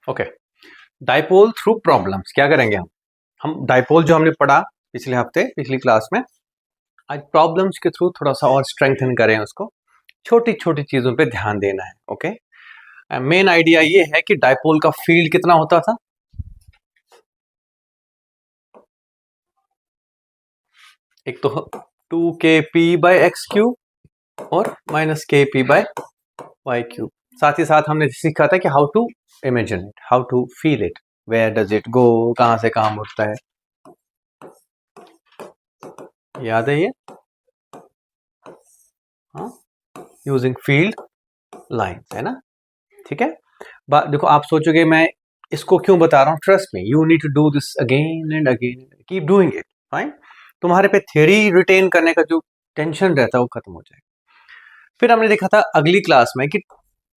Okay, dipole through problems क्या करेंगे हम डाइपोल जो हमने पढ़ा पिछले हफ्ते पिछली क्लास में, आज प्रॉब्लम्स के थ्रू थोड़ा सा और स्ट्रेंथन करें उसको, छोटी छोटी चीजों पे ध्यान देना है। ओके, मेन आइडिया ये है कि डाइपोल का फील्ड कितना होता था, एक तो 2kp/x³ और -kp/y³। साथ ही साथ हमने सीखा था कि how to imagine it, how to feel it, where does it go, कहां से कहां मुड़ता है, याद है ये? हाँ, यूजिंग फील्ड लाइंस, है ना? ठीक है, देखो आप सोचोगे मैं इसको क्यों बता रहा हूं, trust me, you need to do this again and again, keep doing it, fine. तुम्हारे पे थ्योरी रिटेन करने का जो टेंशन रहता है वो खत्म हो जाएगा। फिर हमने देखा था अगली क्लास में कि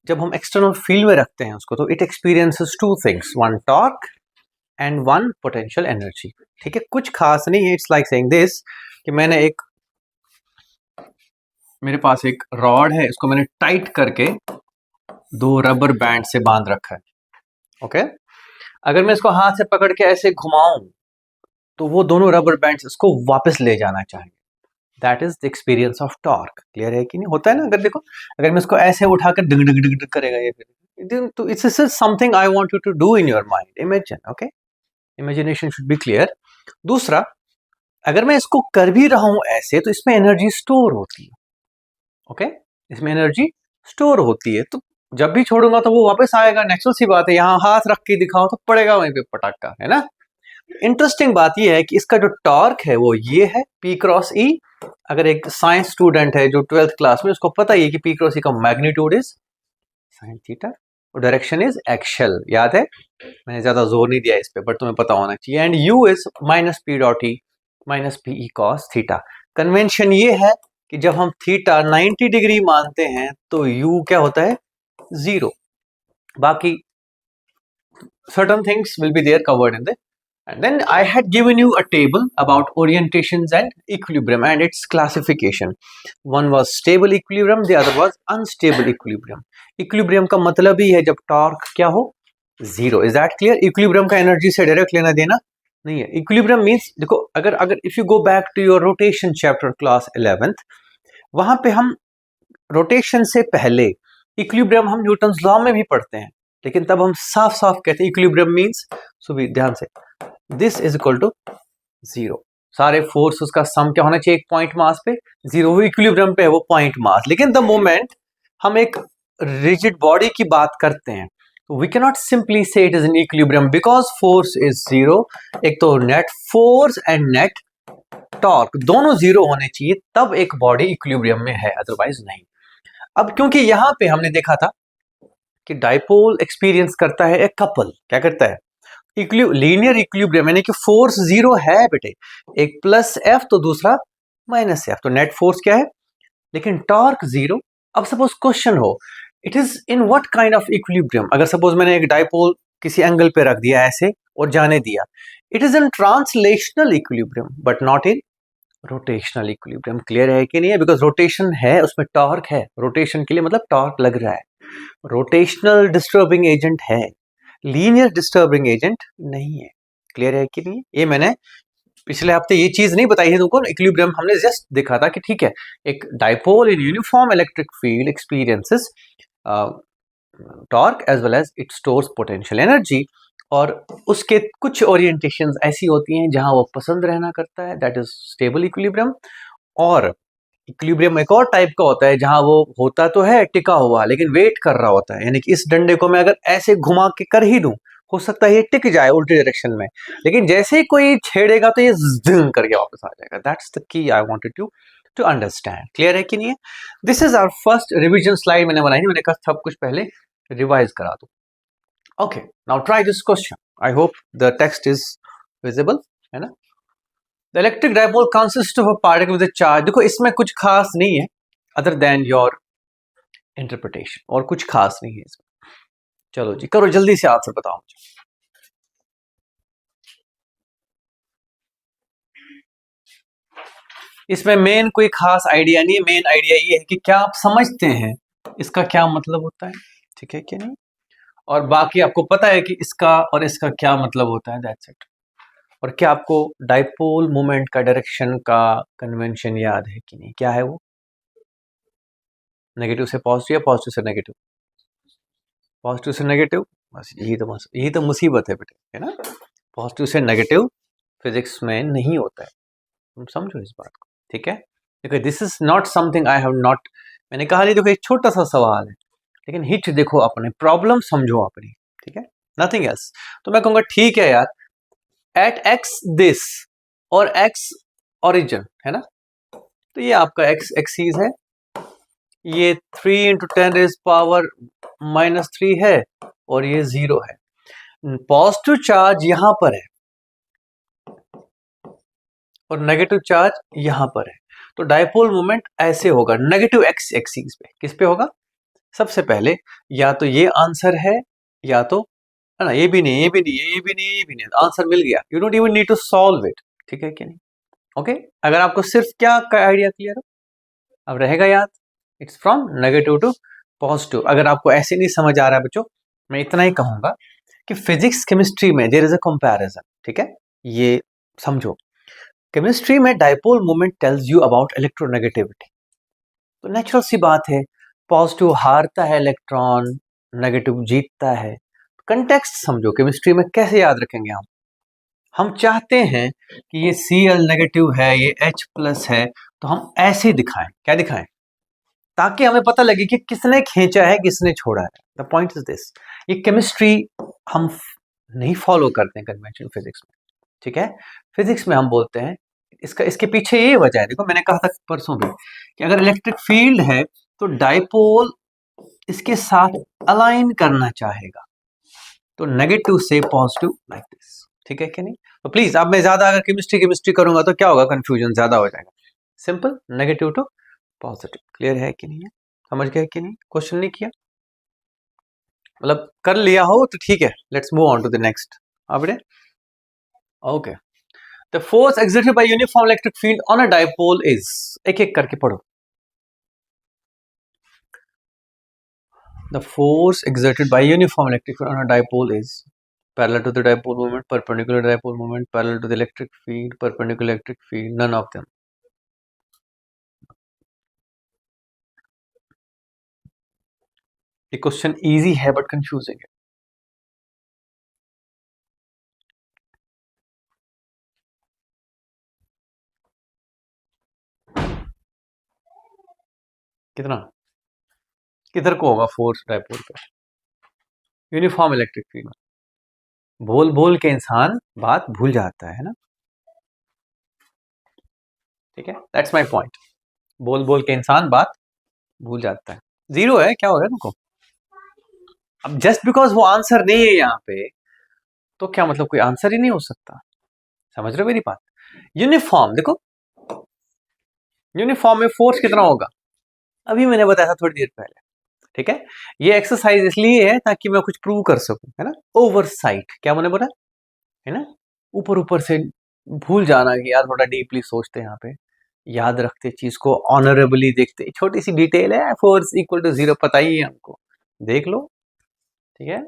जब हम एक्सटर्नल फील्ड में रखते हैं उसको, तो it experiences two things, one torque and one potential energy. ठीक है, कुछ खास नहीं है, इट्स लाइक सेइंग दिस कि मेरे पास एक रॉड है, इसको मैंने टाइट करके दो रबर बैंड से बांध रखा है। ओके, अगर मैं इसको हाथ से पकड़ के ऐसे घुमाऊं तो वो दोनों रबर बैंड्स इसको वापस ले जाना चाहिए। That is the experience of torque. Clear है कि नहीं? होता है ना, अगर देखो अगर मैं इसको ऐसे उठाकर डिग डिग डिग डिग करेगा ये, फिर तो it's something I want you to do in your mind, imagine. Okay, imagination should be clear. दूसरा, अगर मैं इसको कर भी रहा हूं ऐसे, तो इसमें एनर्जी स्टोर होती है। ओके, इसमें एनर्जी स्टोर होती है, तो जब भी छोड़ूंगा तो वो वापस आएगा। नेचुरल सी बात है, यहां हाथ रख के दिखाओ तो पड़ेगा वहीं पे पटाखा, है ना? इंटरेस्टिंग बात यह है कि इसका जो टॉर्क है वो ये है, P×E। अगर एक साइंस स्टूडेंट है जो 12th क्लास में, उसको पता ही है कि P×E का मैग्नीट्यूड इज sin थीटा और डायरेक्शन इज एक्सियल। याद है, मैंने ज्यादा जोर नहीं दिया इस पे, बट तुम्हें पता होना चाहिए। And U is -P.E -PE cos theta. Convention ये है कि जब हम थीटा 90 डिग्री मानते हैं तो U क्या होता है? 0। बाकी certain things will be there covered in the, and then I had given you a table about orientations and equilibrium and its classification. One was stable equilibrium, the other was unstable equilibrium. Equilibrium का मतलब ही है जब torque क्या हो? 0। Is that clear? Equilibrium का energy से direct लेना देना नहीं है। इक्विलिब्रियम मीन्स, देखो अगर अगर if you go back to your rotation chapter class 11th, वहां पे हम रोटेशन से पहले इक्विलिब्रियम हम न्यूटन्स लॉ में भी पढ़ते हैं, लेकिन तब हम साफ साफ कहते हैं इक्विलिब्रियम मीन्स, सुबह ध्यान से, दिस इज इक्वल टू 0। सारे फोर्सेस का सम क्या होना चाहिए? एक पॉइंट मास पे 0। वो इक्विलिब्रियम पे है, वो पॉइंट मास। लेकिन द मोमेंट हम एक रिजिड बॉडी की बात करते हैं, तो वी कैन नॉट सिंपली से it is in equilibrium because force is 0। एक तो net force and net torque दोनों 0 होने चाहिए, तब एक बॉडी इक्विलिब्रियम में है, अदरवाइज नहीं। अब क्योंकि यहां पे हमने देखा था कि डाइपोल एक्सपीरियंस करता है एक कपल, क्या करता है? लीनियर इक्विलिब्रियम, यानी कि फोर्स 0 है बेटे, एक +F तो दूसरा -F, तो नेट फोर्स क्या है? लेकिन टॉर्क 0। अब सपोज क्वेश्चन हो, it is in what kind of equilibrium? अगर सपोज मैंने एक डाइपोल किसी एंगल पे रख दिया ऐसे और जाने दिया, it is in translational equilibrium but not in rotational equilibrium. Clear है कि नहीं है? बिकॉज रोटेशन है, उसमें टॉर्क है, रोटेशन के लिए मतलब टॉर्क लग रहा है। रोटेशनल डिस्टर्बिंग एजेंट है, लीनियर डिस्टर्बिंग एजेंट नहीं है। क्लियर है कि नहीं? ये मैंने पिछले हफ्ते ये चीज नहीं बताई है तुमको। इक्विलिब्रियम हमने जस्ट देखा था कि ठीक है, एक dipole in uniform electric field experiences torque as well as it stores potential energy, और उसके कुछ ओरिएंटेशंस ऐसी होती हैं जहां वो पसंद रहना करता है, दैट इज स्टेबल इक्विलिब्रियम। और इक्विलिब्रियम एक और टाइप का होता है जहां वो होता तो है टिका हुआ, लेकिन वेट कर रहा होता है। यानी कि इस डंडे को मैं अगर ऐसे घुमा के कर ही दूं, हो सकता है ये टिक जाए उल्टी डायरेक्शन में, लेकिन जैसे ही कोई छेड़ेगा तो ये जिंग करके वापस आ जाएगा। That's the key I wanted you to understand. Clear है कि नहीं है? This is our first revision slide मैंने बनाई, मैंने कहा सब कुछ पहले रिवाइज करा दो। Okay, now try this question, I hope the text is visible, है ना? The electric dipole consists of a particle with a charge। देखो इसमें कुछ खास नहीं है other than your interpretation, और कुछ खास नहीं है इसमें। चलो जी, करो जल्दी से आंसर बताओ मुझे। इसमें मेन कोई खास आइडिया नहीं है, मेन आइडिया ये है कि क्या आप समझते हैं इसका क्या मतलब होता है। ठीक है कि नहीं? और बाकी आपको पता है कि इसका और इसका क्या मतलब होता है, दैट्स इट। और क्या आपको डाइपोल मोमेंट का डायरेक्शन का कन्वेंशन याद है कि नहीं? क्या है वो? नेगेटिव से पॉजिटिव या पॉजिटिव से नेगेटिव? पॉजिटिव से नेगेटिव, बस यही तो मुसीबत है बेटे, है ना? पॉजिटिव से नेगेटिव फिजिक्स में नहीं होता है, तुम समझो इस बात को, ठीक है? देखो this is not something I have not, मैंने कहा नहीं, देखो एक छोटा सा सवाल है, लेकिन हिट देखो अपने, प्रॉब्लम समझो अपनी, ठीक है, नथिंग एल्स। तो मैं कहूंगा ठीक है यार, एट एक्स दिस और एक्स ओरिजिन, है ना? तो ये आपका एक्स एक्सीज है, ये 3 इंटू 10⁻³ है और ये 0 है। पॉजिटिव चार्ज यहां पर है और नेगेटिव चार्ज यहां पर है, तो डाइपोल मोमेंट ऐसे होगा नेगेटिव एक्स एक्सिस पे। किस पे होगा? सबसे पहले या तो ये आंसर है, या तो, है ना, ये भी नहीं, ये भी नहीं, ये भी नहीं, ये भी नहीं, आंसर मिल गया, you don't even need to solve it, ठीक है कि नहीं? ओके, अगर आपको सिर्फ क्या का आइडिया क्लियर हो, अब रहेगा याद, it's from negative to positive. अगर आपको ऐसे नहीं समझ आ रहा है बच्चों, मैं इतना ही कहूंगा कि फिजिक्स केमिस्ट्री में देयर इज अ कंपैरिजन, ठीक है? ये समझो, केमिस्ट्री में dipole moment tells you about electronegativity, तो नेचुरल सी बात है, पॉजिटिव हारता है इलेक्ट्रॉन, नेगेटिव जीतता है। कंटेक्स्ट समझो, केमिस्ट्री में कैसे याद रखेंगे हम चाहते हैं कि ये Cl नेगेटिव है, ये H प्लस है, तो हम ऐसे दिखाएं, क्या दिखाएं, ताकि हमें पता लगे कि किसने खींचा है, किसने छोड़ा है। द पॉइंट इज दिस, ये केमिस्ट्री हम नहीं फॉलो करते हैं कन्वेंशन फिजिक्स में, ठीक है? फिजिक्स में हम बोलते हैं, इसके पीछे ये वजह है, देखो मैंने कहा था परसों भी कि अगर इलेक्ट्रिक फील्ड है तो डाइपोल इसके साथ अलाइन करना चाहेगा, तो नेगेटिव से पॉजिटिव लाइक दिस, ठीक है कि नहीं? तो प्लीज, अब मैं ज्यादा अगर केमिस्ट्री केमिस्ट्री करूंगा तो क्या होगा, कंफ्यूजन ज्यादा हो जाएगा। Simple, negative to positive, clear है कि नहीं है? समझ गए कि नहीं? क्वेश्चन नहीं किया, मतलब कर लिया हो तो ठीक है, let's move on to the next. अब okay, the force exerted by uniform electric field on a dipole is, एक एक करके पढ़ो। The force exerted by uniform electric field on a dipole is parallel to the dipole moment, perpendicular to dipole moment, parallel to the electric field, perpendicular electric field, none of them. ये question easy है but confusing है। कितना, किधर को होगा force dipole पे? Uniform electric field में। बोल बोल के इंसान बात भूल जाता है ना, ठीक है, दैट्स माय पॉइंट। बोल बोल के इंसान बात भूल जाता है। 0 है, क्या हो गया तुमको? अब जस्ट बिकॉज वो आंसर नहीं है यहाँ पे, तो क्या मतलब कोई आंसर ही नहीं हो सकता? समझ रहे हो मेरी बात? यूनिफॉर्म देखो, यूनिफॉर्म में फोर्स कितना होगा, अभी मैंने बताया था थोड़ी देर पहले, ठीक है? ये एक्सरसाइज इसलिए है ताकि मैं कुछ प्रूव कर सकूं, है ना? ओवरसाइट, क्या मैंने बोला, है ना? ऊपर ऊपर से भूल जाना कि यार थोड़ा डीपली सोचते हैं यहाँ पे, याद रखते चीज को, ऑनरेबली देखते, छोटी सी डिटेल है, फोर्स इक्वल टू 0 पता ही है हमको, देख लो, ठीक है?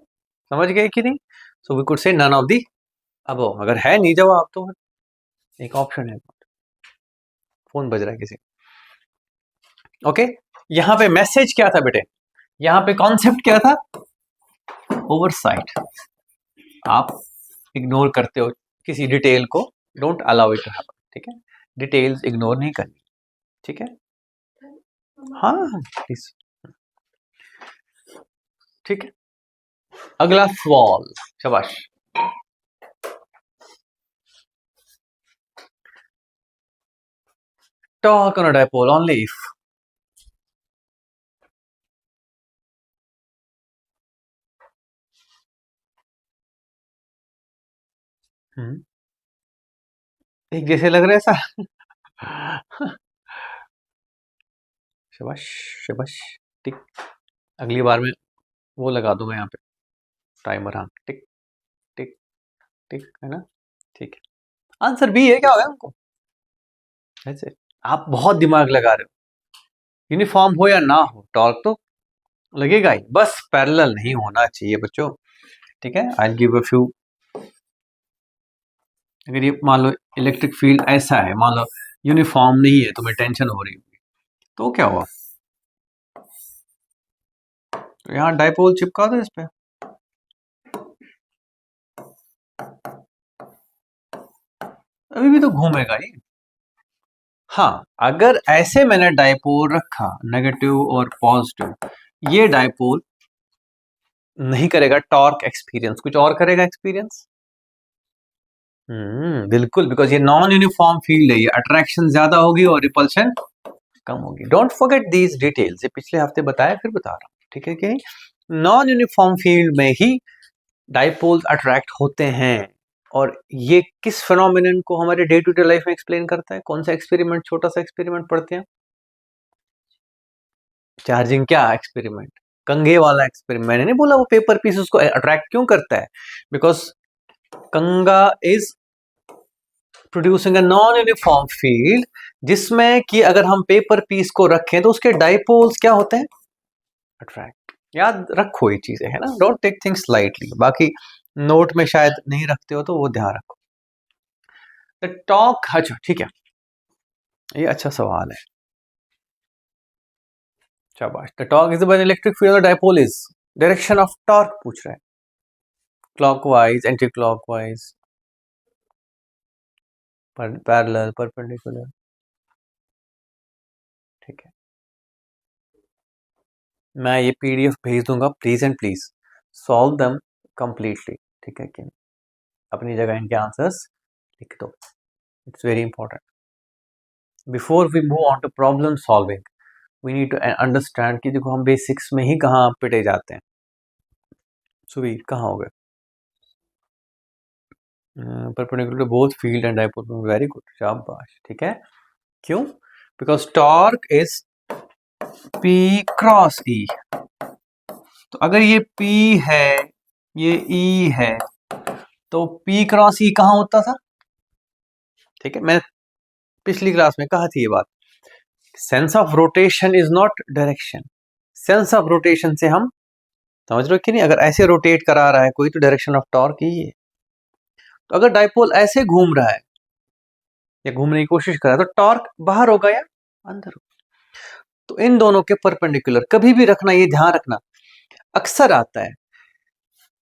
समझ गए कि नहीं? So we could say none of the अब, अगर है नहीं जवाब तो एक ऑप्शन है, फोन बज रहा है किसी, ओके? यहाँ पे मैसेज क्या था बेटे, यहाँ पे कॉन्सेप्ट क्या था, ओवरसाइट। आप इग्नोर करते हो किसी डिटेल को, don't allow it to happen, ठीक है? डिटेल्स इग्नोर नहीं करनी, ठीक है? हाँ प्लीज, ठीक है। अगला सवाल, शाबाश। Talk on a dipole only if, एक जैसे लग रहा है ऐसा। शाबाश, शाबाश, टिक। अगली बार में वो लगा दूंगा यहाँ पे टाइमर, हाँ, टिक टिक टिक, है ना? ठीक है, आंसर बी है, क्या होगा हमको? ऐसे आप बहुत दिमाग लगा रहे हो, यूनिफॉर्म हो या ना हो, टॉर्क तो लगेगा ही, बस पैरेलल नहीं होना चाहिए बच्चों, ठीक है। I give a few. अगर ये मान लो इलेक्ट्रिक फील्ड ऐसा है, मान लो यूनिफॉर्म नहीं है, तुम्हें टेंशन हो रही होगी, तो क्या हुआ, तो यहाँ डाइपोल चिपका दो इस पे, अभी भी तो घूमेगा ये। हाँ, अगर ऐसे मैंने डाइपोल रखा नेगेटिव और पॉजिटिव, ये डाइपोल नहीं करेगा टॉर्क एक्सपीरियंस, कुछ और करेगा एक्सपीरियंस। बिल्कुल, बिकॉज ये नॉन यूनिफॉर्म फील्ड है, ये अट्रैक्शन ज्यादा होगी और रिपल्शन कम होगी। डोंट फॉरगेट दीज डिटेल्स, ये पिछले हफ्ते बताया फिर बता रहा हूँ, ठीक है कि नॉन यूनिफॉर्म फील्ड में ही डाइपोल्स अट्रैक्ट होते हैं। और ये किस फिनोमिनन को हमारे डे टू डे लाइफ में एक्सप्लेन करता है, कौन सा एक्सपेरिमेंट, छोटा सा एक्सपेरिमेंट पढ़ते हैं, चार्जिंग क्या एक्सपेरिमेंट, कंघे वाला एक्सपेरिमेंट। मैंने नहीं बोला वो पेपर पीस उसको अट्रैक्ट क्यों करता है, बिकॉज कंगा is producing a non uniform field, जिसमें कि अगर हम पेपर पीस को रखें तो उसके डाइपोल्स क्या होते हैं, अट्रैक्ट। याद रखो ये चीजें, है ना, डोंट टेक थिंग्स लाइटली। बाकी नोट में शायद नहीं रखते हो तो वो ध्यान रखो। द टॉर्क, अच्छा ठीक है, ये अच्छा सवाल है, शाबाश। The torque is when electric field dipole is, direction of torque पूछ रहा है, clockwise, anticlockwise, parallel, perpendicular, ठीक है। मैं ये पीडीएफ भेज दूंगा, please and please solve them completely, ठीक है कि अपनी जगह इनके आंसर्स लिख दो, it's very important. Before we move on to problem solving we need to understand कि देखो हम बेसिक्स में ही कहाँ पिटे जाते हैं। सुवीर कहाँ हो गए, perpendicular to both field and dipole, very good, शाबाश, ठीक है। क्यों, because torque is P cross E, तो अगर ये P है, ये E है, तो P क्रॉस E कहाँ होता था, ठीक है। मैं पिछली क्लास में कहा थी ये बात, sense of rotation is not direction, sense of rotation से हम समझ रहे हो कि नहीं, अगर ऐसे रोटेट करा रहा है कोई तो डायरेक्शन ऑफ टॉर्क ही है। तो अगर डाइपोल ऐसे घूम रहा है या घूमने की कोशिश कर रहा है तो टॉर्क बाहर होगा या अंदर होगा। तो इन दोनों के परपेंडिकुलर कभी भी रखना, ये ध्यान रखना, अक्सर आता है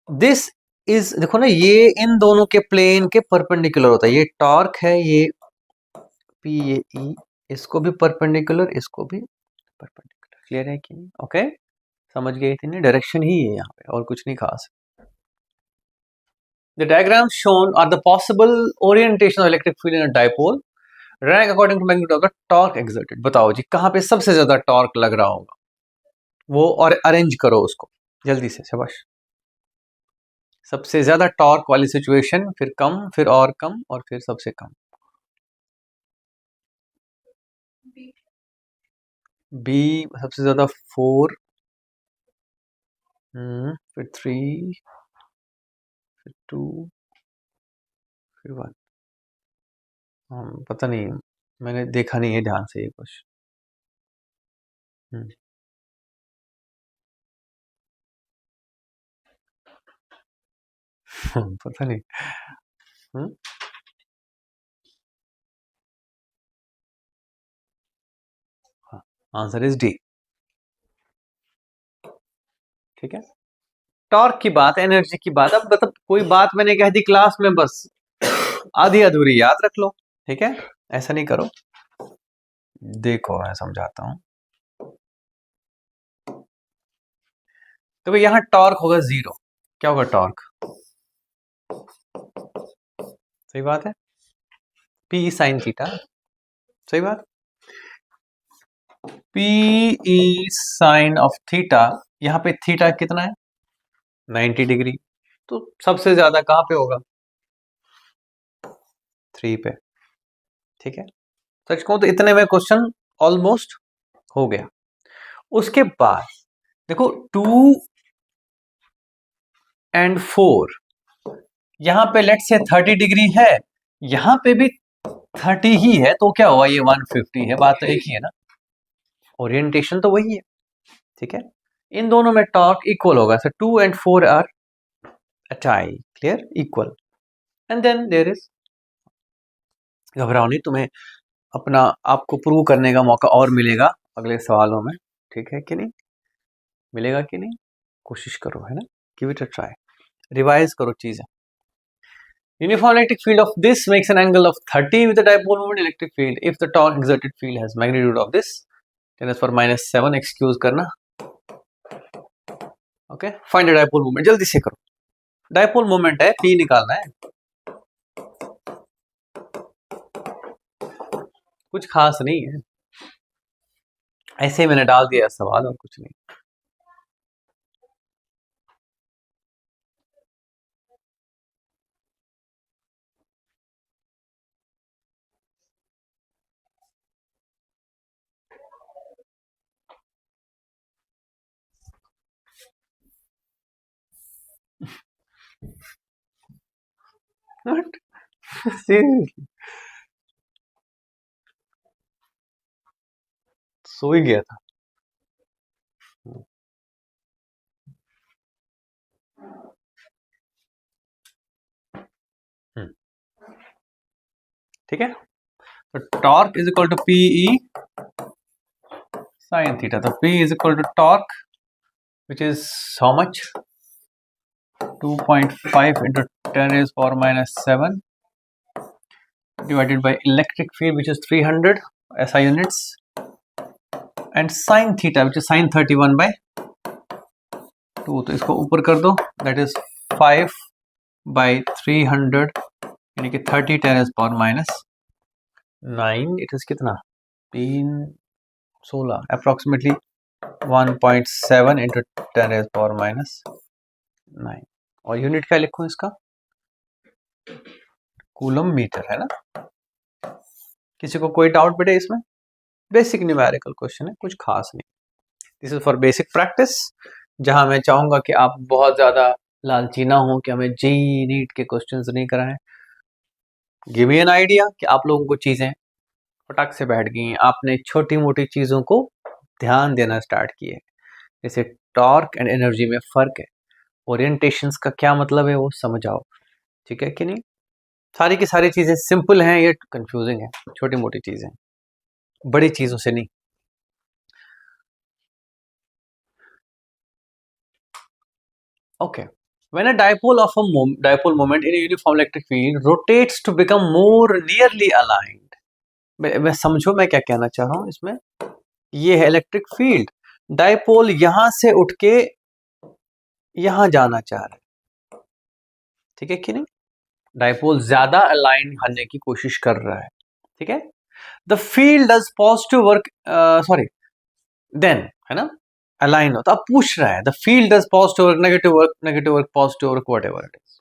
दिस इज, देखो ना, ये इन दोनों के प्लेन के परपेंडिकुलर होता है, ये टॉर्क है, ये P, ये E, इसको भी परपेंडिकुलर, इसको भी परपेंडिकुलर, क्लियर है कि नहीं, ओके, समझ गए थे, डायरेक्शन ही है यहाँ पे और कुछ नहीं खास। The diagrams shown are the possible orientation of electric field in a dipole rank according to magnitude of the torque exerted। बताओ जी कहाँ पे सबसे ज्यादा टॉर्क लग रहा होगा, वो और अरेंज करो उसको जल्दी से, शाबाश। सबसे ज्यादा टॉर्क वाली सिचुएशन, फिर कम, फिर और कम, और फिर सबसे कम। बी सबसे ज्यादा 4, फिर 3, फिर 2, फिर 1। पता नहीं, मैंने देखा नहीं है ध्यान से ये कुछ। पता नहीं। हाँ, आंसर इज डी, ठीक है। टॉर्क की बात, एनर्जी की बात, अब मतलब कोई बात मैंने कह दी क्लास में, बस आधी अधूरी याद रख लो, ठीक है, ऐसा नहीं करो। देखो मैं समझाता हूं, तो यहाँ टॉर्क होगा 0, क्या होगा टॉर्क, सही बात है, पी साइन थीटा, सही बात, P E sine of theta, यहाँ पे थीटा कितना है 90 डिग्री, तो सबसे ज्यादा कहां पे होगा 3 पे, ठीक है। सच कहूं तो इतने में क्वेश्चन ऑलमोस्ट हो गया। उसके बाद देखो 2 एंड 4, यहां पे लेट से 30 डिग्री है, यहां पे भी 30 ही है, तो क्या हुआ, ये 150 है, बात तो एक ही है ना, ओरिएंटेशन तो वही है, ठीक है। इन दोनों में टॉर्क इक्वल होगा, सो 2 and 4 आर अटाई, clear, equal, and then there is, घबराओ नहीं, तुम्हें अपना आपको प्रूव करने का मौका और मिलेगा अगले सवालों में, ठीक है कि नहीं, मिलेगा कि नहीं, कोशिश करो, है ना, give it a try, revise करो चीजें। Uniform electric field of this makes an angle of 30 with the dipole moment electric field if the torque exerted field has magnitude of this 10 to the power -7, excuse करना, okay, find the dipole moment, जल्दी से करो, dipole moment है, P निकालना है, कुछ खास नहीं है, ऐसे ही मैंने डाल दिया सवाल और कुछ नहीं। What? Seriously? सो ही गया था। ठीक है, तो torque is equal to PE sine theta, तो P is equal to torque which is how much, 2.5 into 10 raised to the power -7 divided by electric field which is 300 SI units and sin theta which is sin 31 by 2, तो इसको ऊपर कर दो, that is 5 by 300 यानी कि 30 10 raised to the power -9, it is कितना, 316 approximately 1.7 into 10 raised to the power -9, और unit क्या लिखूं इसका, कूलम मीटर, है ना। किसी को कोई डाउट बेटे इसमें, बेसिक न्यूमेरिकल क्वेश्चन है, कुछ खास नहीं, this is for basic practice, जहां मैं चाहूंगा कि आप बहुत ज्यादा लालची ना हो कि हमें जेईई नीट के क्वेश्चंस नहीं कराएं, गिव मी एन आइडिया कि आप लोगों को चीजें फटाक से बैठ गई, आपने छोटी मोटी चीजों को ध्यान देना स्टार्ट किए, जैसे टॉर्क एंड एनर्जी में फर्क है, ओरिएंटेशंस का क्या मतलब है वो समझ आओ, ठीक है कि नहीं, सारी की सारी चीजें सिंपल हैं, ये कंफ्यूजिंग है, छोटी मोटी चीजें, बड़ी चीजों से नहीं। Okay, when a dipole of a dipole moment in a uniform electric field rotates to become more nearly aligned, मैं समझो मैं क्या कहना चाह रहा हूं इसमें, ये है इलेक्ट्रिक फील्ड, डाइपोल यहां से उठ के यहां जाना चाह रहा है, ठीक है कि नहीं, डाइपोल ज्यादा अलाइन होने की कोशिश कर रहा है, ठीक है, the field does positive work, sorry then, है ना, अलाइन हो, तो अब पूछ रहा है the field does positive work, negative work, positive work, whatever it is,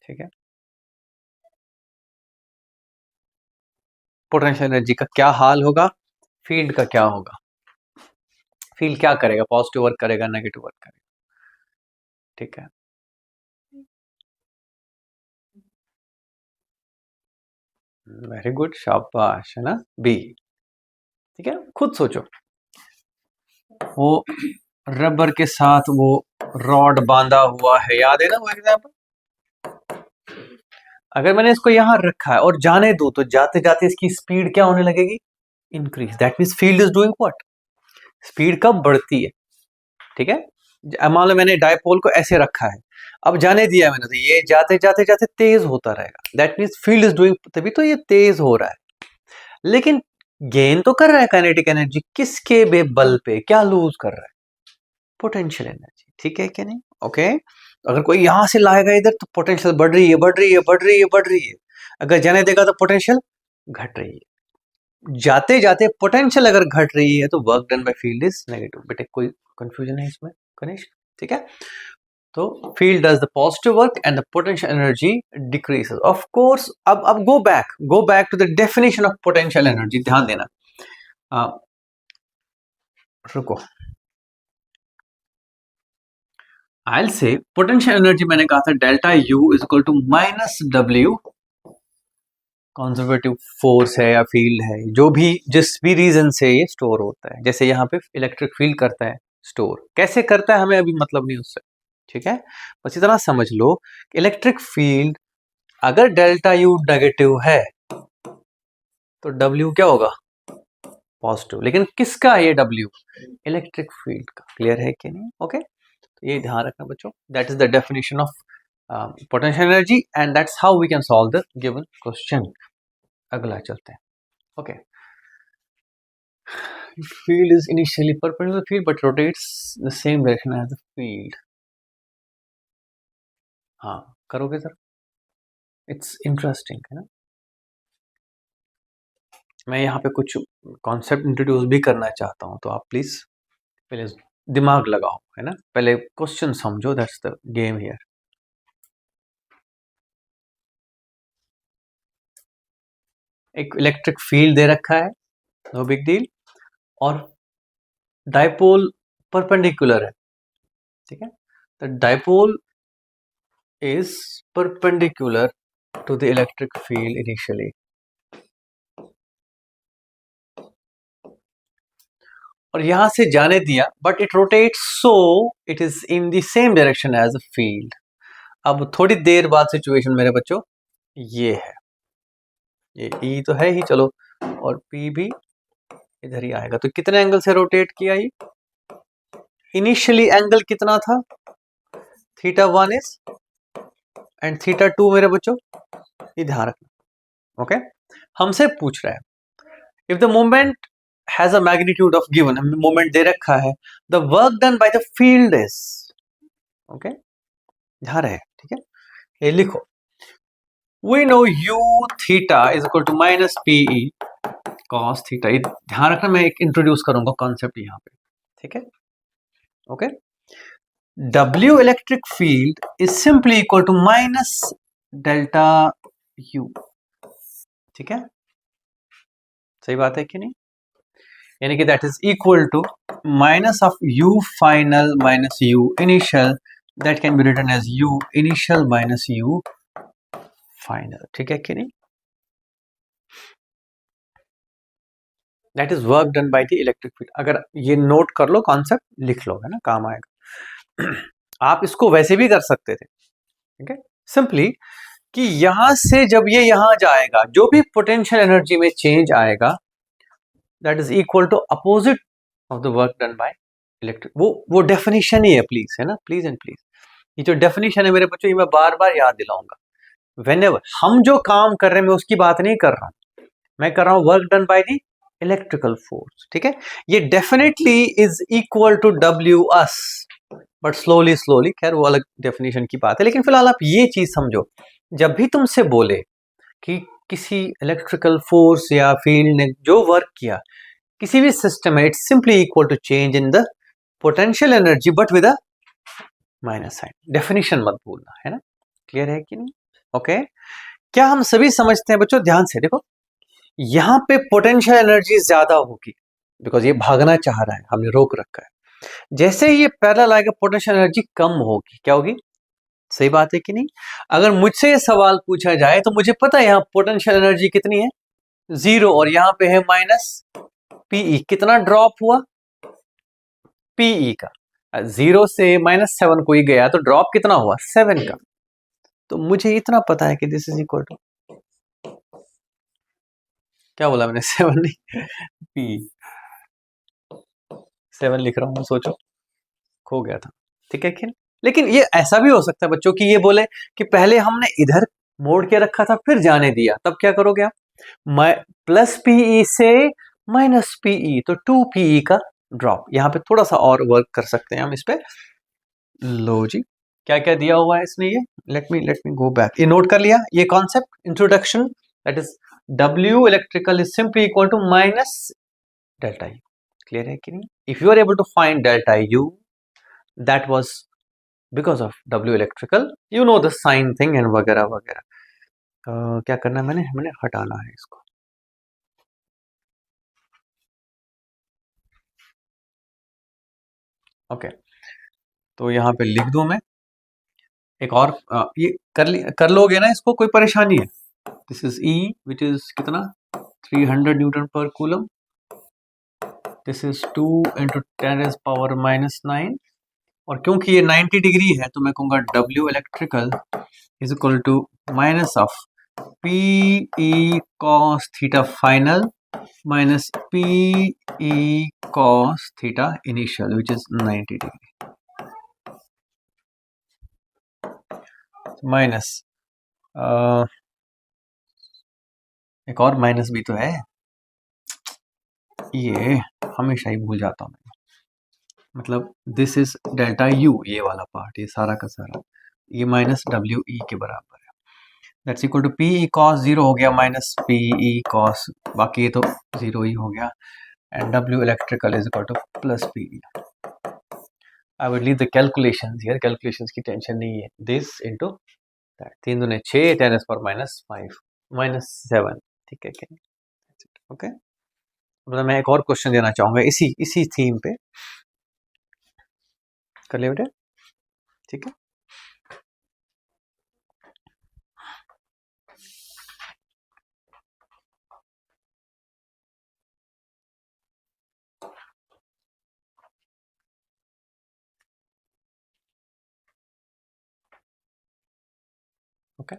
ठीक है, पोटेंशियल एनर्जी का क्या हाल होगा, फील्ड का क्या होगा, फील्ड क्या करेगा, पॉजिटिव वर्क करेगा, नेगेटिव वर्क करेगा, ठीक है, वेरी गुड, शाबाश, है ना, बी, ठीक है, खुद सोचो, वो रबर के साथ वो रॉड बांधा हुआ है, याद है ना वो एग्जाम्पल, अगर मैंने इसको यहां रखा है और जाने दो, तो जाते जाते इसकी स्पीड क्या होने लगेगी, increase, that means field is doing what, speed कब बढ़ती है, ठीक है, मान लो मैंने डायपोल को ऐसे रखा है, अब जाने दिया मैंने, तो ये जाते जाते जाते तेज होता रहेगा, that means field is doing, तभी तो ये तेज हो रहा है, लेकिन गेन तो कर रहा है काइनेटिक एनर्जी, किसके बल पे, क्या लूज कर रहा है, पोटेंशियल एनर्जी, ठीक है कि नहीं, ओके, अगर कोई यहां से लाएगा इधर तो पोटेंशियल बढ़ रही है, बढ़ रही है, बढ़ रही है, बढ़ रही है, अगर जाने देगा तो पोटेंशियल घट रही है, जाते जाते पोटेंशियल अगर घट रही है तो work done by field is negative, बेटे कोई कंफ्यूजन है इसमें कनिष्क, ठीक है, तो field does the positive work and the potential energy decreases, of course, अब go back to the definition of potential energy, ध्यान देना, रुको, I'll say पोटेंशियल एनर्जी मैंने कहा था delta U is equal to minus W, conservative force है या field है, जो भी जिस भी रीजन से ये स्टोर होता है, जैसे यहाँ पे इलेक्ट्रिक फील्ड करता है, स्टोर। कैसे करता है हमें अभी मतलब नहीं उससे, ठीक है। बस इतना समझ लो, इलेक्ट्रिक फील्ड अगर डेल्टा यू नेगेटिव है तो डब्ल्यू क्या होगा, पॉजिटिव। लेकिन किसका ये डब्ल्यू, इलेक्ट्रिक फील्ड का। क्लियर है कि नहीं? ओके, तो ये ध्यान रखना बच्चों, that is the definition of potential energy and that's how we can solve the given question. अगला चलते हैं। Okay, field is initially perpendicular to the field but rotates the same direction as the field। हाँ, करोगे sir, it's interesting है ना। मैं यहाँ पे कुछ कॉन्सेप्ट इंट्रोड्यूस भी करना चाहता हूँ, तो आप प्लीज पहले दिमाग लगाओ, है ना, पहले क्वेश्चन समझो, दैट्स द गेम हियर। एक इलेक्ट्रिक फील्ड दे रखा है, नो बिग डील, और डाइपोल परपेंडिकुलर है, ठीक है। The dipole is perpendicular to the electric field initially। और यहां से जाने दिया, but it rotates so it is in the same direction as a field. अब थोड़ी देर बाद सिचुएशन मेरे बच्चों ये है, ये ई तो है ही, चलो, और पी भी इधर ही आएगा। तो कितने एंगल से रोटेट किया ये, इनिशियली एंगल कितना था, θ1 इज एंड θ2 मेरे बच्चों, ये ध्यान रखना। ओके, हमसे पूछ रहा है if the moment has a magnitude of given, moment दे रखा है, the work done by the field is, okay, ध्यान रहे, ठीक है। ये लिखो, we know u theta is equal to minus pe cos theta। ये ध्यान रखना, मैं एक इंट्रोड्यूस करूंगा कॉन्सेप्ट यहाँ पे, ठीक है। Okay, w electric field is simply equal to minus delta u, ठीक है, सही बात है कि नहीं, यानी कि that is equal to minus of u final minus u initial, that can be written as u initial minus u final, ठीक है कि नहीं। That is work done by the electric field. अगर ये नोट कर लो, कॉन्सेप्ट लिख लो, है ना, काम आएगा। आप इसको वैसे भी कर सकते थे, ठीक है, सिंपली कि यहां से जब ये यहां जाएगा, जो भी पोटेंशियल एनर्जी में चेंज आएगा that is equal to opposite of the work done by electric. वो डेफिनेशन ही है, प्लीज, है ना, प्लीज एंड प्लीज। ये जो डेफिनेशन है मेरे बच्चों, ये मैं बार बार याद दिलाऊंगा। व्हेनेवर हम जो काम कर रहे हैं, मैं उसकी बात नहीं कर रहा हूं, मैं कर रहा हूं work done by the electrical force, ठीक है। ये definitely is equal to W us, but slowly slowly, खैर वो अलग डेफिनेशन की बात है। लेकिन फिलहाल आप ये चीज समझो, जब भी तुमसे बोले कि किसी इलेक्ट्रिकल फोर्स या फील्ड ने जो वर्क किया किसी भी सिस्टम में, it's simply equal to change in the potential energy but with a minus sign. Definition मत भूलना, है ना, क्लियर है कि नहीं। ओके, क्या हम सभी समझते हैं बच्चों, ध्यान से देखो, यहां पे पोटेंशियल एनर्जी ज्यादा होगी बिकॉज ये भागना चाह रहा है, हमने रोक रखा है। जैसे ये पैरेलल आएगा, पोटेंशियल एनर्जी कम होगी, क्या होगी, सही बात है कि नहीं। अगर मुझसे ये सवाल पूछा जाए तो मुझे पता है यहाँ पोटेंशियल एनर्जी कितनी है, 0, और यहाँ पे है माइनस पीई। कितना ड्रॉप हुआ पीई का, 0 से -7 कोई गया तो ड्रॉप कितना हुआ, 7 का। तो मुझे इतना पता है कि दिस इज इक्वल टू, क्या बोला मैंने, 7 नहीं, पी 7 लिख रहा हूं मैं, सोचो, खो गया था, ठीक है। लेकिन ये ऐसा भी हो सकता है बच्चों कि ये बोले कि पहले हमने इधर मोड़ के रखा था फिर जाने दिया, तब क्या करोगे आप, प्लस पीई से माइनस पीई, तो 2 पीई का ड्रॉप। यहाँ पे थोड़ा सा और वर्क कर सकते हैं हम इस पे। लो जी, क्या क्या दिया हुआ है इसने, ये लेट मी गो बैक, ये नोट कर लिया, ये concept introduction, that is W electrical is simply equal to minus delta U. Clear है कि नहीं। If you are able to find delta U, that was because of W electrical, you know the sign thing and वगैरह वगैरह। क्या करना है, मैंने हटाना है इसको। ओके, तो यहाँ पे लिख दूं मैं एक और, ये कर लोगे ना इसको, कोई परेशानी है। This is E which is कितना, 300 न्यूटन पर कूलम, दिस इज 2 इंटू 10⁻⁻⁹, और क्योंकि ये 90 डिग्री है तो मैं कहूँगा W electrical is equal to minus of P E cos theta final minus P E cos theta initial which is 90 degree minus एक और माइनस भी तो है, ये हमेशा ही भूल जाता हूँ मैं। मतलब दिस इज डेल्टा यू, ये वाला पार्ट, ये सारा का सारा, ये माइनस डब्ल्यू ई के बराबर है। That's equal to P E cos 0 हो गया माइनस पी ई कॉस, बाकी ये तो 0 ही हो गया, and W electrical is equal two plus P E. I would leave the calculations here, calculations की टेंशन नहीं है। दिस इनटू दैट, 3 दूने 6 10⁻⁻⁵ -7, ठीक है क्या? ओके, मतलब मैं एक और क्वेश्चन देना चाहूंगा इसी थीम पे, कर लिया बेटे, ठीक है। Okay,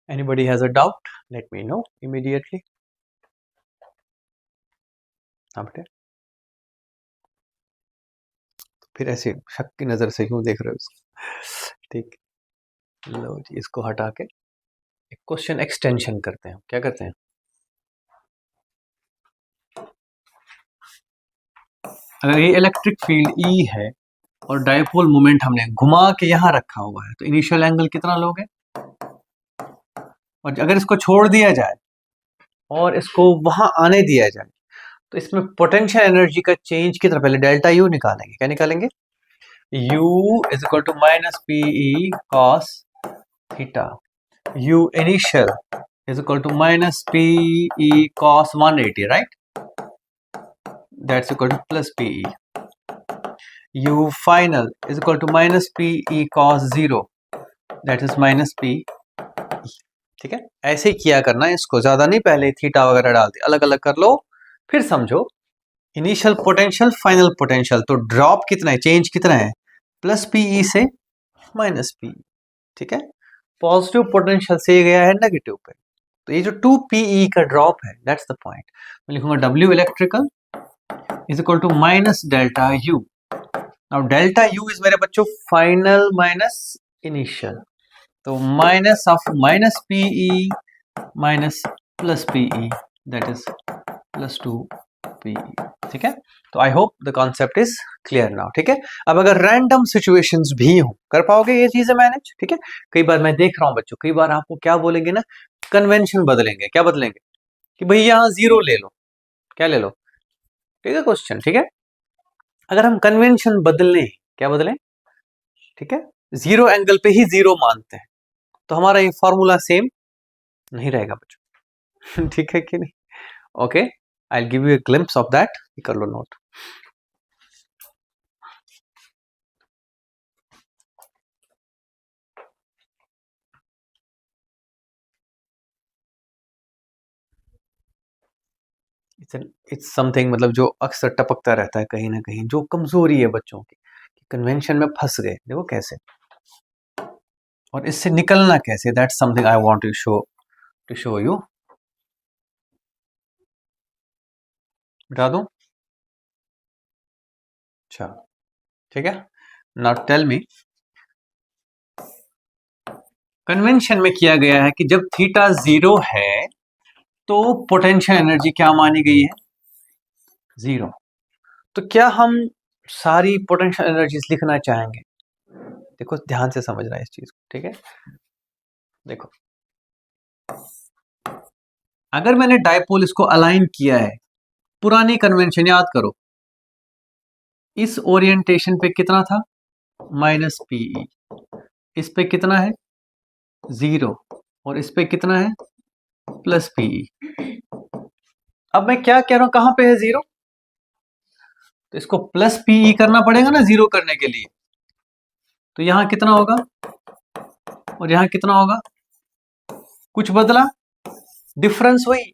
anybody has a doubt, let me know immediately. हाँ बेटे, फिर ऐसे शक की नज़र से क्यों देख रहे हो इसको? ठीक, लो जी, इसको हटा के एक क्वेश्चन एक्सटेंशन करते हैं। क्या करते हैं? अगर ये इलेक्ट्रिक फील्ड E है और डायपोल मोमेंट हमने घुमा के यहाँ रखा हुआ है, तो इनिशियल एंगल कितना लोगे? और अगर इसको छोड़ दिया जाए और इसको वहां आने दिया जाए, तो इसमें पोटेंशियल एनर्जी का चेंज कितना, पहले डेल्टा यू निकालेंगे। क्या निकालेंगे? U is equal to minus P E cos theta, U initial is equal to minus PE cos 180, right? That's equal to plus PE. U final is equal to minus PE cos 0, that is minus PE. ठीक है, ऐसे ही किया करना है इसको, ज्यादा नहीं, पहले थीटा वगैरह डाल दिया, अलग अलग कर लो, फिर समझो। इनिशियल पोटेंशियल, फाइनल पोटेंशियल, तो ड्रॉप कितना है, चेंज कितना है, प्लस पीई से माइनस पीई, ठीक है। पॉजिटिव पोटेंशियल से गया है नेगेटिव पे, तो ये जो 2PE का ड्रॉप है, दैट्स द पॉइंट। मैं लिखूंगा W electrical is equal to minus delta U। Now delta U is मेरे बच्चों फाइनल माइनस इनिशियल, तो minus of minus PE minus plus PE, that is plus 2PE, ठीक है। तो I hope the concept is clear now, ठीक है। अब अगर रैंडम सिचुएशंस भी हो, कर पाओगे ये चीजें मैनेज, ठीक है। कई बार मैं देख रहा हूं बच्चों, कई बार आपको क्या बोलेंगे ना, कन्वेंशन बदलेंगे। क्या बदलेंगे? कि भाई यहां 0 ले लो, क्या ले लो, ठीक है क्वेश्चन, ठीक है। अगर हम कन्वेंशन बदलें, क्या बदलें, ठीक है, 0 एंगल पे ही 0 मानते हैं, तो हमारा ये फॉर्मूला सेम नहीं रहेगा बच्चों। ठीक है कि नहीं? Okay, I will give you a glimpse of that, कर लो नोट। इट्स समथिंग, मतलब जो अक्सर टपकता रहता है कहीं ना कहीं, जो कमजोरी है बच्चों की, कन्वेंशन में फंस गए, देखो कैसे, और इससे निकलना कैसे, that's something I want to show you. बता दूं? अच्छा, ठीक है। नाउ टेल मी, कन्वेंशन में किया गया है कि जब थीटा 0 है तो पोटेंशियल एनर्जी क्या मानी गई है, 0। तो क्या हम सारी पोटेंशियल एनर्जीज लिखना चाहेंगे? देखो ध्यान से समझना इस चीज को, ठीक है। देखो, अगर मैंने डायपोल इसको अलाइन किया है, पुरानी कन्वेंशन याद करो, इस ओरिएंटेशन पे कितना था, माइनस पीई, इस पे कितना है, 0, और इस पे कितना है, प्लस पीई। अब मैं क्या कह रहा हूं, कहां पे है 0, तो इसको प्लस पीई करना पड़ेगा ना 0 करने के लिए, तो यहां कितना होगा और यहां कितना होगा, कुछ बदला, डिफरेंस वही,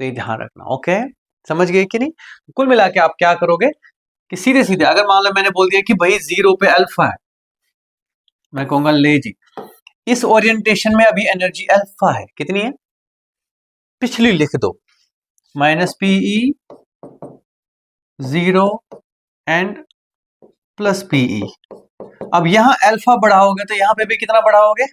तो ये ध्यान रखना, ओके। समझ गए कि नहीं? कुल मिला के आप क्या करोगे कि सीधे सीधे अगर मान लो मैंने बोल दिया कि भाई 0 पे अल्फा है, मैं कहूंगा ले जी, इस ओरिएंटेशन में अभी एनर्जी अल्फा है, कितनी है? पिछली लिख दो, minus PE 0 and plus PE. अब यहां अल्फा बढ़ाओगे तो यहां पे भी कितना बढ़ाओगे?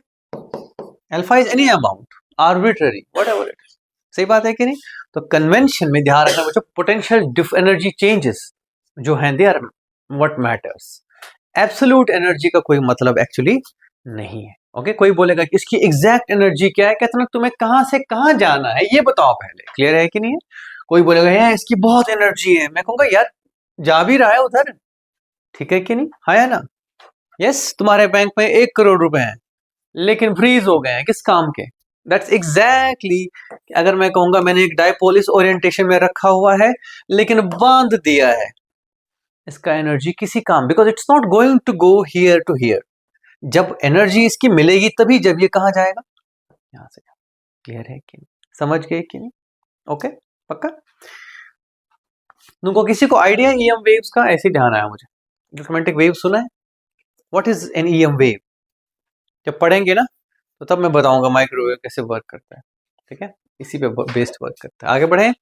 Alpha is any amount, arbitrary, whatever it is. सही बात है कि नहीं? तो कन्वेंशन में ध्यान रखना बच्चों, पोटेंशियल एनर्जी चेंजेस जो हैं they are what matters. Absolute energy का कोई मतलब एक्चुअली नहीं है। ओके, कोई बोलेगा कि इसकी एग्जैक्ट एनर्जी क्या है, कहते ना तुम्हें कहां से कहां जाना है ये बताओ पहले, क्लियर है कि नहीं है? कोई बोलेगा यार इसकी बहुत एनर्जी है, मैं कहूंगा यार जा भी रहा है उधर, ठीक है कि नहीं? हाँ या ना? यस, तुम्हारे बैंक में 1 करोड़ रुपए हैं लेकिन फ्रीज हो गए हैं, किस काम के? दैट्स एग्जैक्टली अगर मैं कहूंगा मैंने एक डायपोल इस ओरिएंटेशन में रखा हुआ है लेकिन बांध दिया है, इसका एनर्जी किसी काम, because it's not going to go here to here. जब एनर्जी इसकी मिलेगी तभी, जब ये कहां जाएगा? यहां से। क्लियर है कि नहीं? समझ गए कि नहीं? ओके, पक्का? तुमको किसी को आइडिया ईएम वेव्स का? ऐसे ध्यान आया मुझे, इलेक्ट्रोमैग्नेटिक वेव सुना है? What is an EM wave? जब पढ़ेंगे ना तो तब मैं बताऊंगा माइक्रोवेव कैसे वर्क करता है, ठीक है? इसी पे बेस्ड वर्क करता है। आगे बढ़े,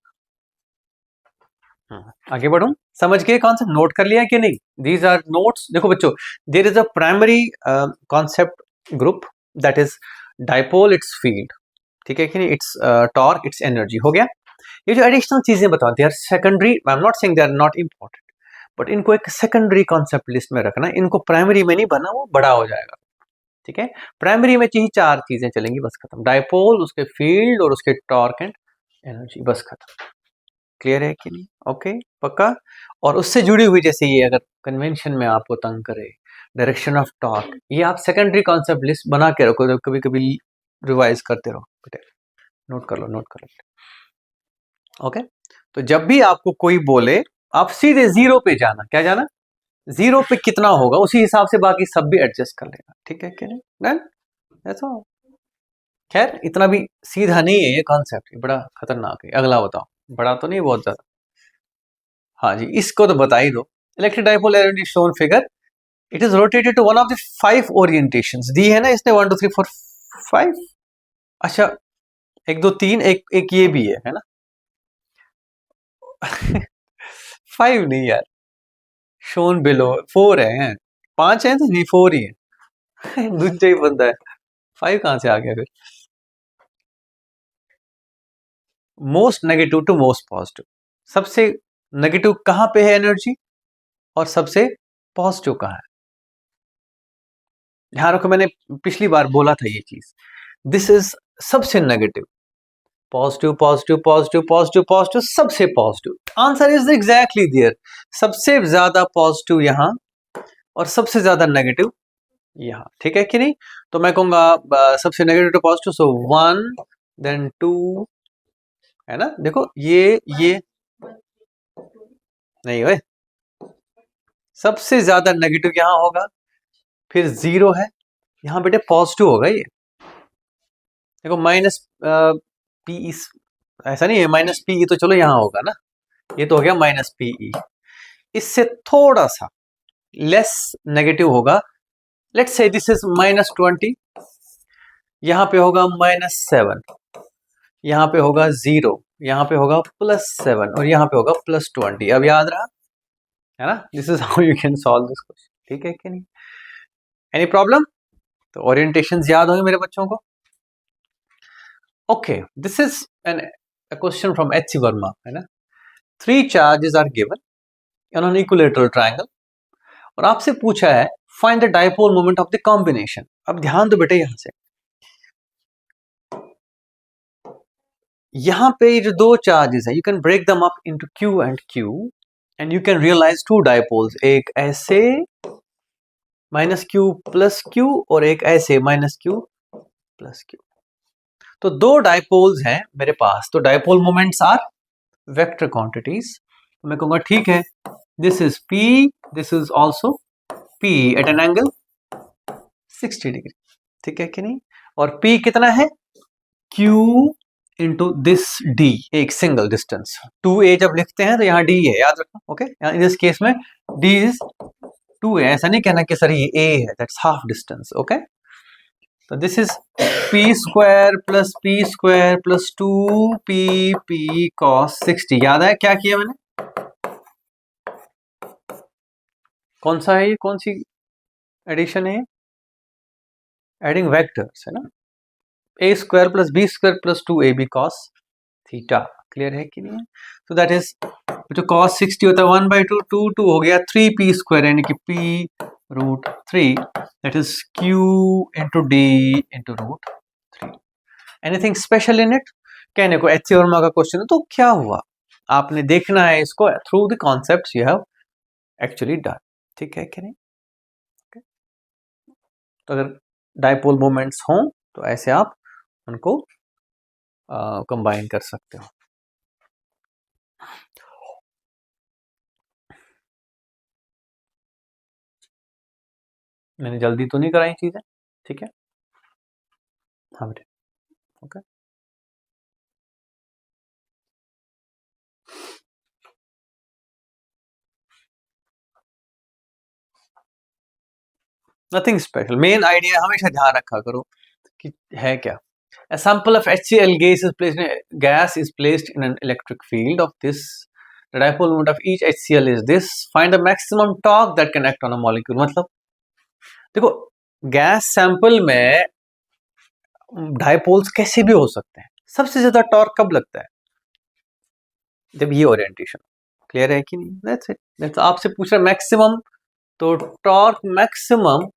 आगे बढ़ूं? समझ गए कॉन्सेप्ट? नोट कर लिया कि नहीं? These are notes. देखो बच्चों, there is a primary concept group that is dipole, it's field, ठीक है कि नहीं? इट्स टॉर्क, इट्स एनर्जी, हो गया। ये जो एडिशनल चीजें बताओ they are secondary, I am not saying they are not important, but इनको एक सेकेंडरी कॉन्सेप्ट लिस्ट में रखना, इनको प्राइमरी में नहीं भरना, वो बड़ा हो जाएगा, ठीक है? प्राइमरी में यही 4 चीजें चलेंगी, बस खत्म। डाइपोल, उसके फील्ड और उसके टॉर्क एंड एनर्जी, बस खत्म। क्लियर है कि नहीं? ओके, पक्का? और उससे जुड़ी हुई जैसे ये अगर कन्वेंशन में आपको तंग करे, डायरेक्शन ऑफ टॉर्क, ये आप सेकेंडरी कॉन्सेप्ट लिस्ट बना के रखो, जब कभी कभी रिवाइज करते रहो बेटे, नोट कर लो, नोट कर लो। ओके, तो जब भी आपको कोई बोले आप सीधे 0 पे जाना, क्या जाना? 0 पे कितना होगा उसी हिसाब से बाकी सब भी एडजस्ट कर लेना, ठीक है कि नहीं? डन, ऐसा। खैर इतना भी सीधा नहीं है ये कॉन्सेप्ट, बड़ा खतरनाक है। अगला बताओ, बड़ा तो नहीं, बहुत ज्यादा। हाँ जी, इसको तो बता ही दो। Electric dipole energy shown figure, it is rotated to one of the 5 orientations. दी है ना इसने 1 2 3 4 5। अच्छा, 1 2 3, एक ये भी है ना? 5 नहीं यार, शोन बिलो 4 है, 5 है तो नहीं 4 ही है। दूसरा ही बंदा है, 5 कहां से आ गया फिर? Most negative to most positive, सबसे नेगेटिव कहां पे है एनर्जी और सबसे पॉजिटिव कहां है? ध्यान रखो, मैंने पिछली बार बोला था ये चीज, दिस इज सबसे negative, positive positive positive positive positive, सबसे positive. Answer is exactly there, सबसे ज्यादा पॉजिटिव यहां और सबसे ज्यादा नेगेटिव यहां, ठीक है कि नहीं? तो मैं कहूंगा सबसे negative to positive, so 1 then 2, है ना? देखो ये नहीं है, सबसे ज्यादा नेगेटिव यहां होगा, फिर 0 है यहां बेटे, पॉजिटिव होगा ये। देखो माइनस पी, ऐसा नहीं है माइनस पी, तो चलो यहां होगा ना, ये तो हो गया माइनस पीई। इससे थोड़ा सा लेस नेगेटिव होगा, लेट्स से दिस इज -20, यहां पे होगा -7, यहां पे होगा 0, यहां पे होगा +7 और यहां पे होगा +20। अब याद रहा है ना? This is how you can solve this question, ठीक है कि नहीं? Any problem? तो ओरिएंटेशन याद होंगे मेरे बच्चों को। Okay, this is an question from H Verma, है ना? 3 charges are given on an equilateral triangle, और आपसे पूछा है find the dipole moment of the combination. अब ध्यान दो बेटे, यहां से यहां पे जो 2 चार्जेस है, you can break them up into Q and you can realize 2 dipoles, एक ऐसे -Q + Q और एक ऐसे -Q + Q। तो 2 डाइपोल्स हैं मेरे पास, तो dipole moments are vector quantities. तो मैं कहूंगा ठीक है, this is P, this is also P at an angle 60 degree, ठीक है कि नहीं? और P कितना है? Q इंटू दिस डी, एक सिंगल डिस्टेंस 2a जब लिखते हैं तो यहाँ d है, याद रखना। ओके, इन दिस केस में d इज 2a, ऐसा नहीं कहना कि सर ये a है, दैट्स हाफ डिस्टेंस। ओके, तो this is p square plus 2p cos 60। याद है क्या किया मैंने? कौन सा है ये, कौन सी एडिशन है? एडिंग वेक्टर्स है ना। a square plus b square plus 2ab cos theta, clear है कि नहीं? तो दैट इज, जो cos 60 होता है 1/2, 2 हो गया 3p स्क्वायर, यानी कि p√3, that is q into d into √3। Anything special in it? कहने को एच सी वर्मा का क्वेश्चन है, तो क्या हुआ? आपने देखना है इसको through the concepts you have actually done, ठीक है कि नहीं? तो अगर डाइपोल मोमेंट्स हों तो ऐसे आप उनको कंबाइन कर सकते हो। मैंने जल्दी तो नहीं कराई चीजें, ठीक है? हाँ बेटे, okay. Nothing special, main idea हमेशा ध्यान रखा करो कि है क्या। A sample of HCl gas is placed in an electric field of this. The dipole moment of each HCl is this. Find the maximum torque that can act on a molecule. मतलब देखो, gas sample में dipoles कैसे भी हो सकते हैं। सबसे ज्यादा टॉर्क कब लगता है? जब ये ओरिएंटेशन। क्लियर है कि नहीं? That's it. दैट्स, आपसे पूछ रहा मैक्सिमम, तो torque maximum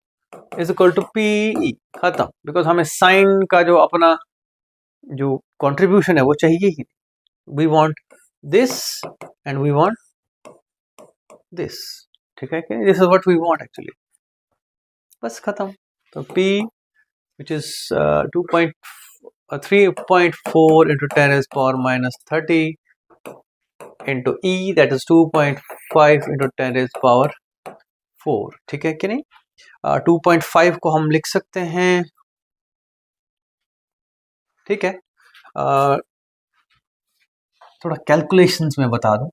is equal to P, खत्म। बिकॉज हमें साइन का जो अपना जो कंट्रीब्यूशन है वो चाहिए ही। We want this and we want this, ठीक है कि this is what we want actually, बस खत्म। तो P which is 3.4 into 10 is power minus 30 into E, that is 2.5 into 10 is power 4, ठीक है कि नहीं? 2.5 को हम लिख सकते हैं, ठीक है। थोड़ा कैलकुलेशंस में बता दूं,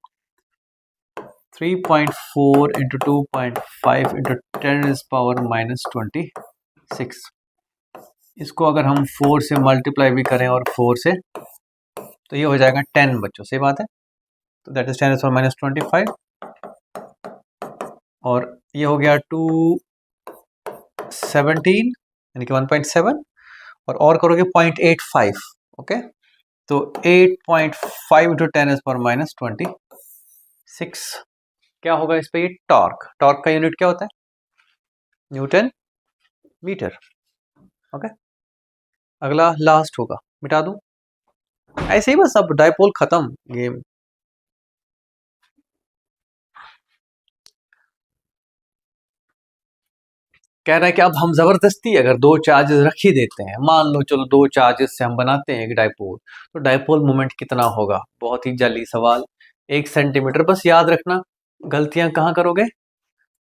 3.4 into 2.5 into 10 is power minus 26। इसको अगर हम 4 से मल्टीप्लाई भी करें और 4 से, तो ये हो जाएगा 10 बच्चों, सही बात है। तो that is 10 is power minus 25, और ये हो गया 217 यानी कि 1.7, और करोगे 0.85। ओके, तो 8.5 into 10 is power minus 26। क्या होगा इस पे? टॉर्क। टॉर्क का यूनिट क्या होता है? Newton metre. ओके, अगला लास्ट होगा, मिटा दूं ऐसे ही बस, अब डाइपोल खत्म गेम। कह रहा है कि अब हम जबरदस्ती अगर दो चार्जेस रख ही देते हैं, मान लो चलो दो चार्जेस से हम बनाते हैं एक डाइपोल, तो डाइपोल मोमेंट कितना होगा? बहुत ही जल्दी सवाल, 1 सेंटीमीटर। बस याद रखना, गलतियां कहाँ करोगे?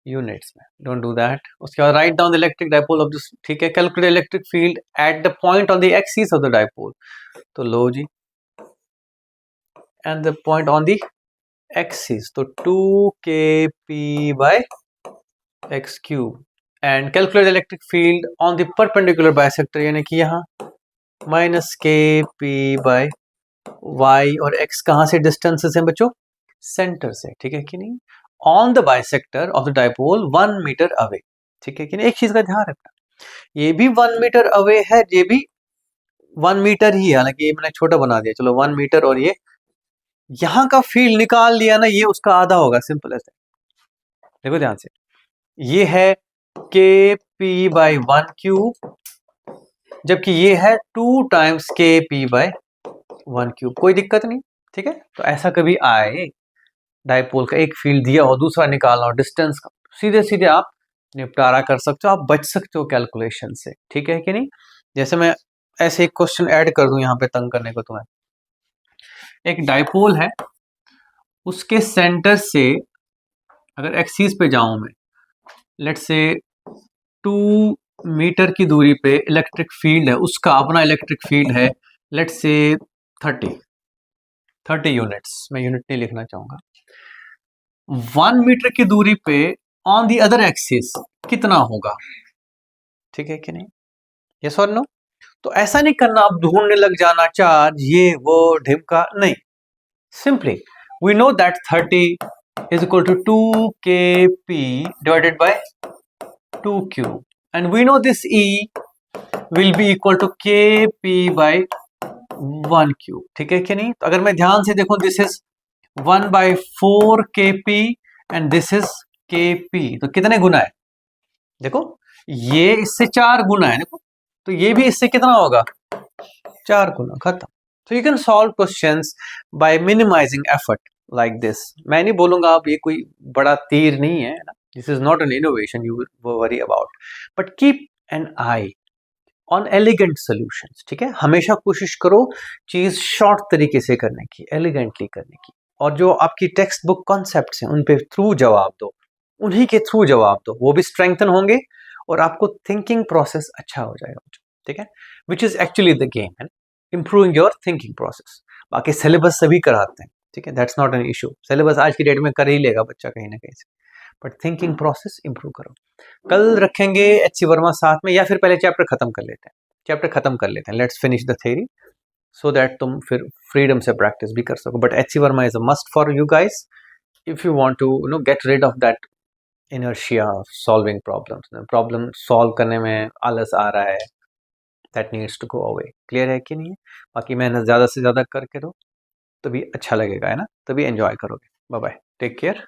यूनिट्स में, डोंट डू दैट। उसके बाद write down the electric dipole of this, ठीक है। Calculate electric field at the point on the axis of the dipole, तो लो जी, and the point on the axis, तो 2kp/x³, and calculate electric field on the perpendicular bisector, यानी कि यहाँ -kp/y, और x कहाँ से डिस्टेंसेस हैं बच्चों? सेंटर से, ठीक है कि नहीं? On the bisector of the dipole 1 metre away, ठीक है कि नहीं? एक चीज का ध्यान रखना, ये भी 1 मीटर अवे है, ये भी 1 मीटर ही है, हालांकि ये मैंने छोटा बना दिया, चलो 1 मीटर, और ये यहाँ का फील्ड निकाल लिया ना, ये उसका आधा होगा, सिंपल ऐसे। देखो ध्यान से, ये है kp/1³, जबकि ये है 2 टाइम्स kp/1³, कोई दिक्कत नहीं, ठीक है। तो ऐसा कभी आए डाइपोल का एक फील्ड दिया हो, दूसरा निकालना हो डिस्टेंस का, सीधे सीधे आप निपटारा कर सकते हो, आप बच सकते हो कैलकुलेशन से, ठीक है कि नहीं? जैसे मैं ऐसे एक क्वेश्चन ऐड कर दूं यहाँ पे तंग करने को तुम्हें। एक डाइपोल है, उसके सेंटर से अगर एक्सिस पे जाऊं मैं, लेट से 2 मीटर की दूरी पे इलेक्ट्रिक फील्ड है, उसका अपना इलेक्ट्रिक फील्ड है, लेट से 30 यूनिट्स, मैं यूनिट नहीं लिखना चाहूंगा। 1 मीटर की दूरी पे ऑन दी अदर एक्सिस कितना होगा, ठीक है कि नहीं, यस और नो। तो ऐसा नहीं करना आप ढूंढने लग जाना चार्ज ये वो ढिमका, नहीं, simply we know that 30 is equal to 2kp divided by 2q, and we know this E will be equal to kp by 1q, ठीक है कि नहीं। तो अगर मैं ध्यान से देखूं, this is 1/4kp and this is kp, तो कितने गुना है, देखो ये इससे 4 गुना है, देखो तो ये भी इससे कितना होगा, 4 गुना, खत्म। So you can solve questions by minimising effort like this. मैं नहीं बोलूंगा आप ये कोई बड़ा तीर नहीं है ना, this is not an innovation you worry about, but keep an I on elegant solutions, ठीक है। हमेशा कोशिश करो चीज शॉर्ट तरीके से करने की, एलिगेंटली करने की, और जो आपकी टेक्स्ट बुक कॉन्सेप्ट्स हैं उन पे थ्रू जवाब दो, उन्हीं के थ्रू जवाब दो, वो भी स्ट्रेंथन होंगे और आपको थिंकिंग प्रोसेस अच्छा हो जाएगा, ठीक है, which is actually the game है, इंप्रूविंग योर थिंकिंग प्रोसेस। बाकी सिलेबस सभी कराते हैं, ठीक है, that's not an issue, syllabus आज की डेट में कर ही लेगा बच्चा कहीं ना कहीं से, बट थिंकिंग प्रोसेस इंप्रूव करो। कल रखेंगे एच.सी. वर्मा साथ में, या फिर पहले चैप्टर खत्म कर लेते हैं, चैप्टर खत्म कर लेते हैं, let's finish the theory so that तुम फिर फ्रीडम से प्रैक्टिस भी कर सको। But HC. Verma is a must for you guys if you want to get rid of that inertia of solving problems, problem solve करने में आलस आ रहा है, that needs to go away। Clear है कि नहीं है। बाकी मेहनत ज़्यादा से ज़्यादा करके दो, तभी अच्छा लगेगा, है ना, तभी एंजॉय करोगे। Bye bye, take care.